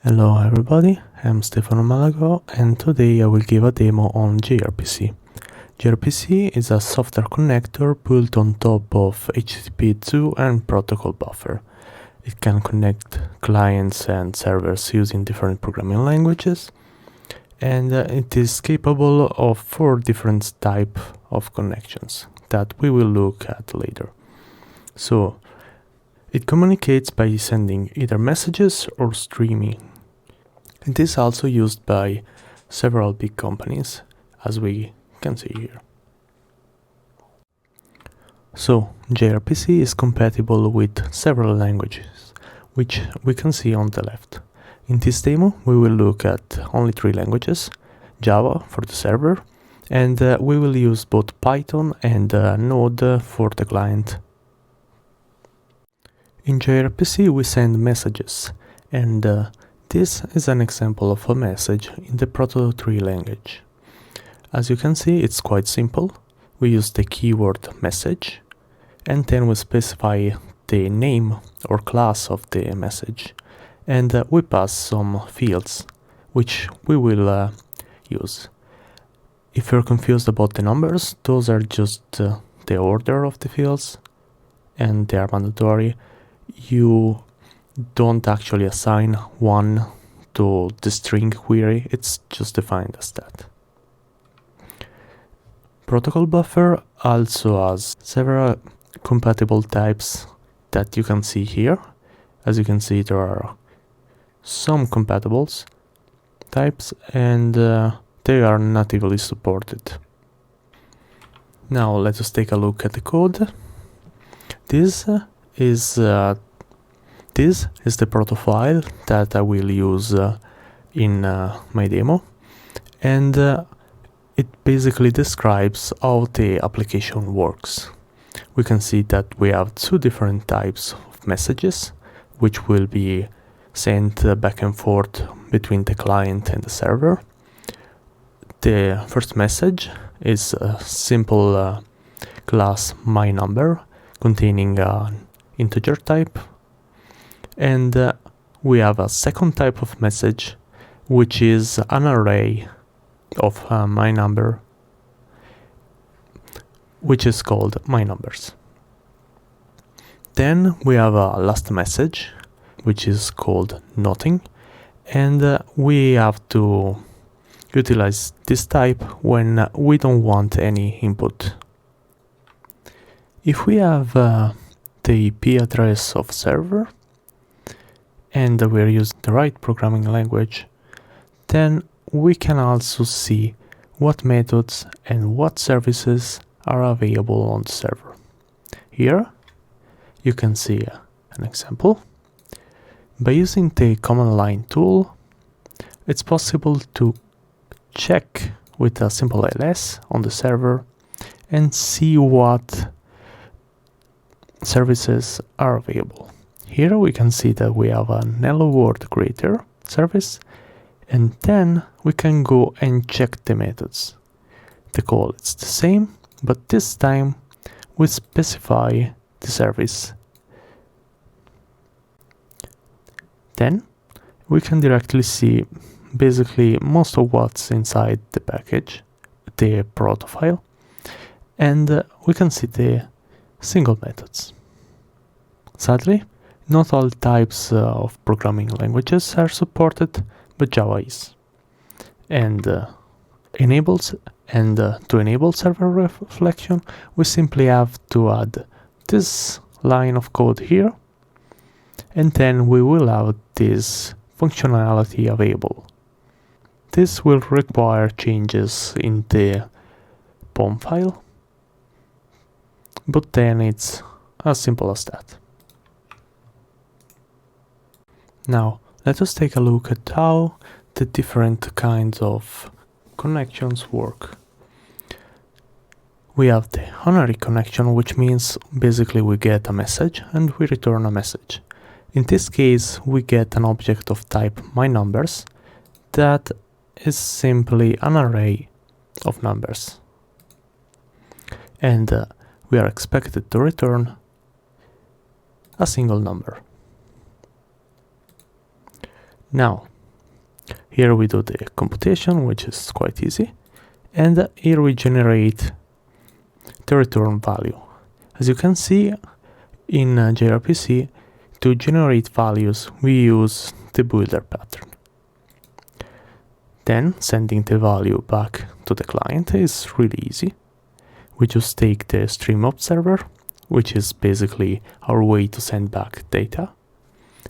Hello everybody, I'm Stefano Malagò and today I will give a demo on gRPC. gRPC is a software connector built on top of HTTP2 and protocol buffer. It can connect clients and servers using different programming languages, and it is capable of 4 different types of connections that we will look at later. So, it communicates by sending either messages or streaming. It is also used by several big companies, as we can see here. So, gRPC is compatible with several languages, which we can see on the left. In this demo, we will look at only 3 languages, Java for the server, and we will use both Python and Node for the client. In gRPC we send messages, and this is an example of a message in the Proto3 language. As you can see, it's quite simple. We use the keyword message, and then we specify the name or class of the message, and we pass some fields, which we will use. If you're confused about the numbers, those are just the order of the fields, and they are mandatory. You don't actually assign one to the string query, it's just defined as that. Protocol buffer also has several compatible types that you can see here. As you can see, there are some compatible types, and they are natively supported. Now let us take a look at the code. This is the proto file that I will use in my demo, and it basically describes how the application works. We can see that we have 2 different types of messages, which will be sent back and forth between the client and the server. The first message is a simple class myNumber containing an integer type, and we have a second type of message, which is an array of myNumber, which is called myNumbers. Then we have a last message, which is called nothing, and we have to utilize this type when we don't want any input. If we have the IP address of server, and we're using the right programming language, then we can also see what methods and what services are available on the server. Here you can see an example. By using the command line tool, it's possible to check with a simple ls on the server and see what services are available. Here we can see that we have an hello world creator service, and then we can go and check the methods. The call is the same, but this time we specify the service. Then we can directly see basically most of what's inside the package, the proto file, and we can see the single methods. Sadly, not all types of programming languages are supported, but Java is. And to enable server reflection, we simply have to add this line of code here, and then we will have this functionality available. This will require changes in the POM file, but then it's as simple as that. Now, let us take a look at how the different kinds of connections work. We have the Honorary Connection, which means basically we get a message and we return a message. In this case, we get an object of type myNumbers that is simply an array of numbers. And we are expected to return a single number. Now, Here we do the computation, which is quite easy, and here we generate the return value. As you can see, in gRPC, to generate values, we use the builder pattern. Then, sending the value back to the client is really easy. We just take the stream observer, which is basically our way to send back data,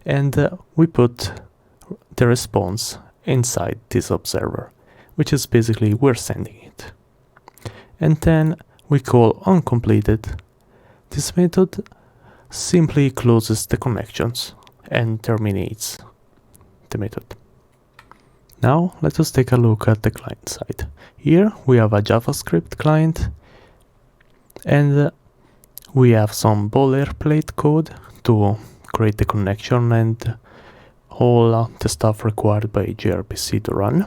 and we put the response inside this observer, which is basically we're sending it. And then we call onCompleted. This method simply closes the connections and terminates the method. Now let us take a look at the client side. Here we have a JavaScript client, and we have some boilerplate code to create the connection and all the stuff required by gRPC to run.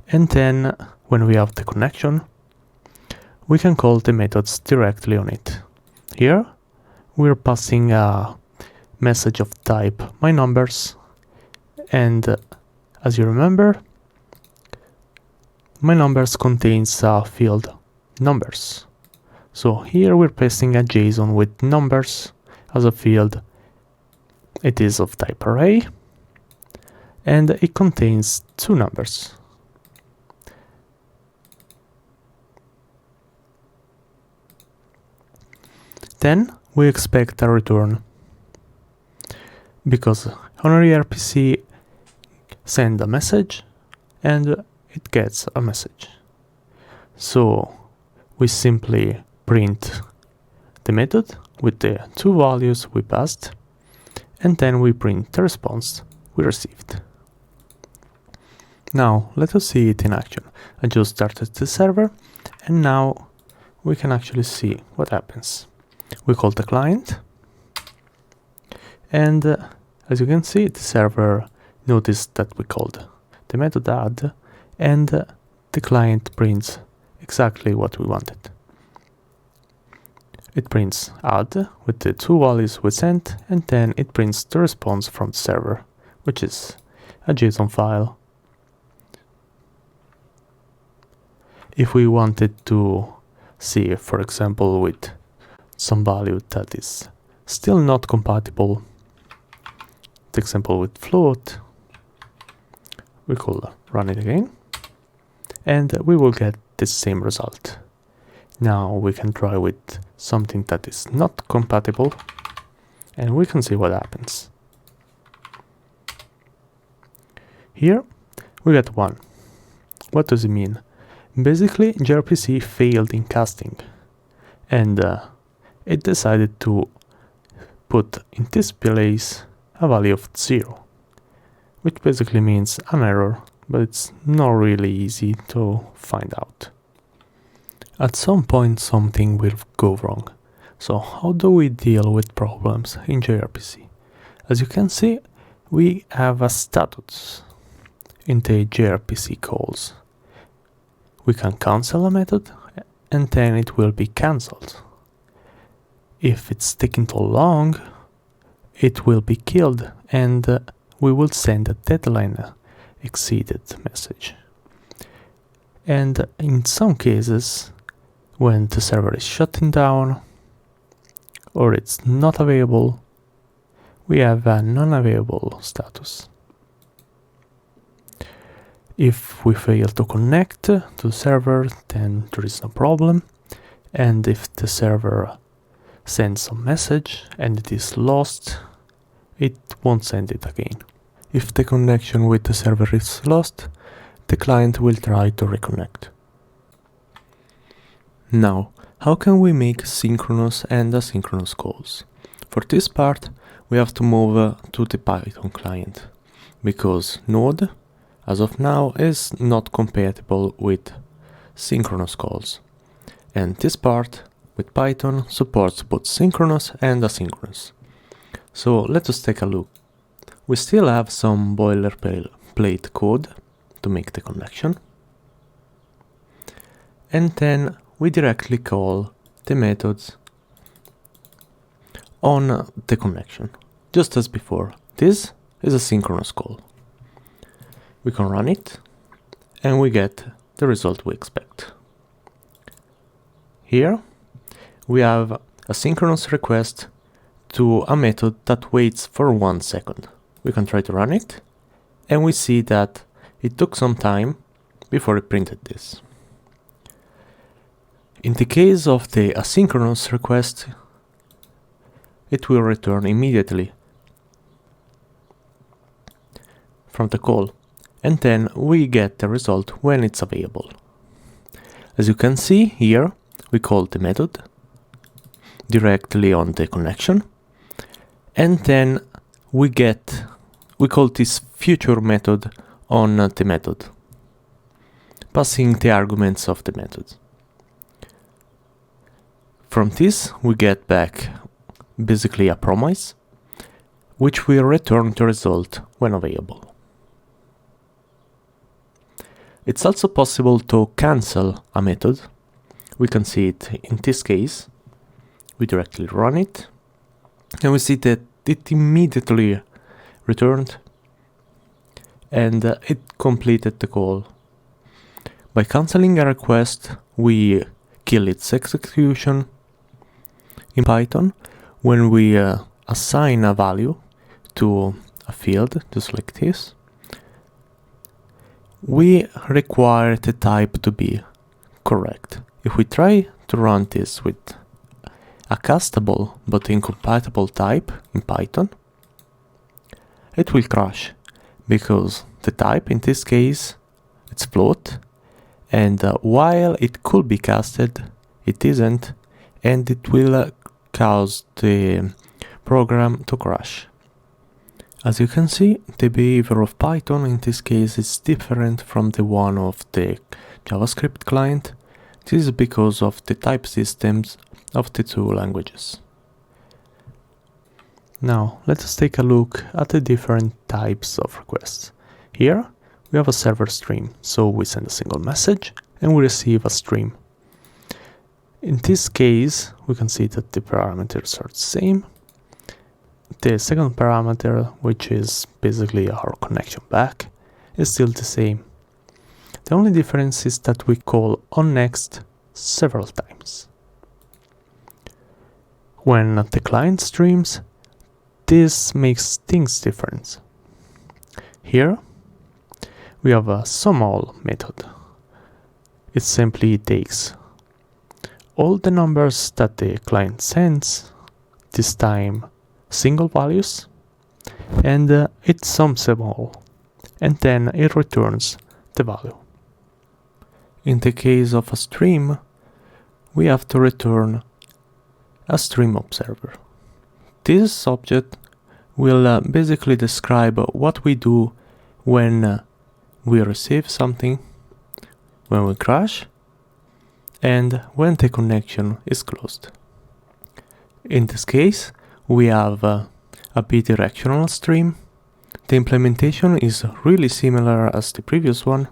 And then when we have the connection, we can call the methods directly on it. Here we're passing a message of type myNumbers, and as you remember, myNumbers contains a field numbers. So here we're pasting a JSON with numbers as a field. It is of type array, and it contains 2 numbers. Then we expect a return, because HonoraryRPC sends a message and it gets a message. So we simply print the method with the 2 values we passed, and then we print the response we received. Now let us see it in action. I just started the server, and now we can actually see what happens. We call the client, and as you can see, the server noticed that we called the method add, and the client prints exactly what we wanted. It prints add with the 2 values we sent, and then it prints the response from the server, which is a JSON file. If we wanted to see, for example, with some value that is still not compatible, the example with float, we could run it again, and we will get the same result. Now we can try with something that is not compatible, and we can see what happens. Here we get 1. What does it mean? Basically, gRPC failed in casting, and it decided to put in this place a value of 0, which basically means an error, but it's not really easy to find out. At some point something will go wrong. So how do we deal with problems in gRPC? As you can see, we have a status in the gRPC calls. We can cancel a method, and then it will be cancelled. If it's taking too long, it will be killed, and we will send a deadline exceeded message. And in some cases, when the server is shutting down or it's not available, we have a non-available status. If we fail to connect to the server, then there is no problem, and if the server sends a message and it is lost, it won't send it again. If the connection with the server is lost, the client will try to reconnect. Now, how can we make synchronous and asynchronous calls? For this part, we have to move to the Python client, because Node, as of now, is not compatible with synchronous calls. And this part, with Python, supports both synchronous and asynchronous. So let us take a look. We still have some boilerplate code to make the connection. And then we directly call the methods on the connection, just as before. This is a synchronous call. We can run it, and we get the result we expect. Here, we have a synchronous request to a method that waits for 1 second. We can try to run it, and we see that it took some time before it printed this. In the case of the asynchronous request, it will return immediately from the call, and then we get the result when it's available. As you can see here, we call the method directly on the connection, and then we call this future method on the method, passing the arguments of the method. From this, we get back basically a promise, which will return the result when available. It's also possible to cancel a method. We can see it in this case. We directly run it, and we see that it immediately returned, and it completed the call. By canceling a request, we kill its execution. In Python, when we assign a value to a field, just like this, we require the type to be correct. If we try to run this with a castable but incompatible type in Python, it will crash, because the type in this case, it's float, and while it could be casted, it isn't, and it will cause the program to crash. As you can see, the behavior of Python in this case is different from the one of the JavaScript client. This is because of the type systems of the two languages. Now, let us take a look at the different types of requests. Here, we have a server stream, so we send a single message and we receive a stream. In this case, we can see that the parameters are the same. The second parameter, which is basically our connection back, is still the same. The only difference is that we call onNext several times. When the client streams, this makes things different. Here, we have a SumAll method. It simply takes all the numbers that the client sends, this time single values, and it sums them all, and then it returns the value. In the case of a stream, we have to return a stream observer. This object will basically describe what we do when we receive something, when we crash, and when the connection is closed. In this case, we have a bidirectional stream. The implementation is really similar as the previous one.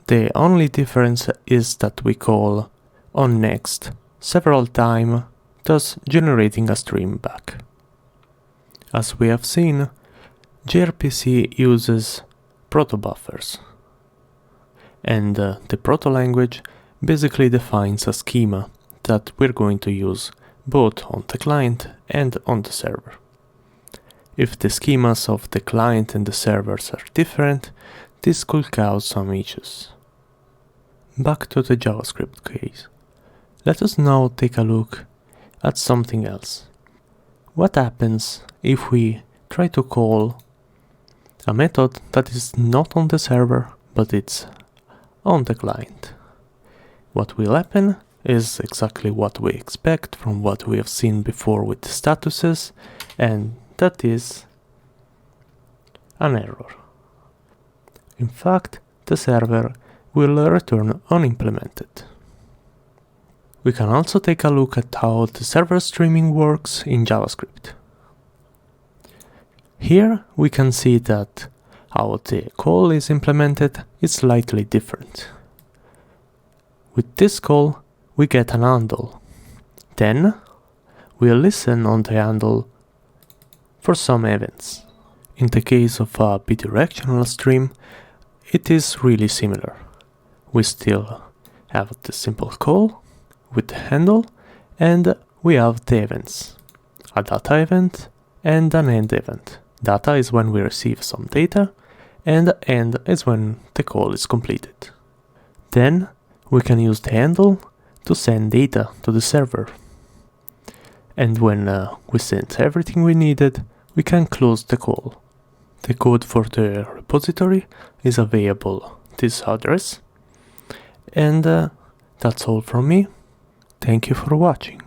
The only difference is that we call onNext several times, thus generating a stream back. As we have seen, gRPC uses proto-buffers, and the proto language basically defines a schema that we're going to use both on the client and on the server. If the schemas of the client and the servers are different, this could cause some issues. Back to the JavaScript case. Let us now take a look at something else. What happens if we try to call a method that is not on the server, but it's on the client? What will happen is exactly what we expect from what we have seen before with the statuses, and that is an error. In fact, the server will return unimplemented. We can also take a look at how the server streaming works in JavaScript. Here we can see that how the call is implemented is slightly different. With this call, we get an handle. Then, we'll listen on the handle for some events. In the case of a bidirectional stream, it is really similar. We still have the simple call with the handle, and we have the events. A data event and an end event. Data is when we receive some data, and end is when the call is completed. Then we can use the handle to send data to the server. And when we sent everything we needed, we can close the call. The code for the repository is available at this address. And that's all from me. Thank you for watching.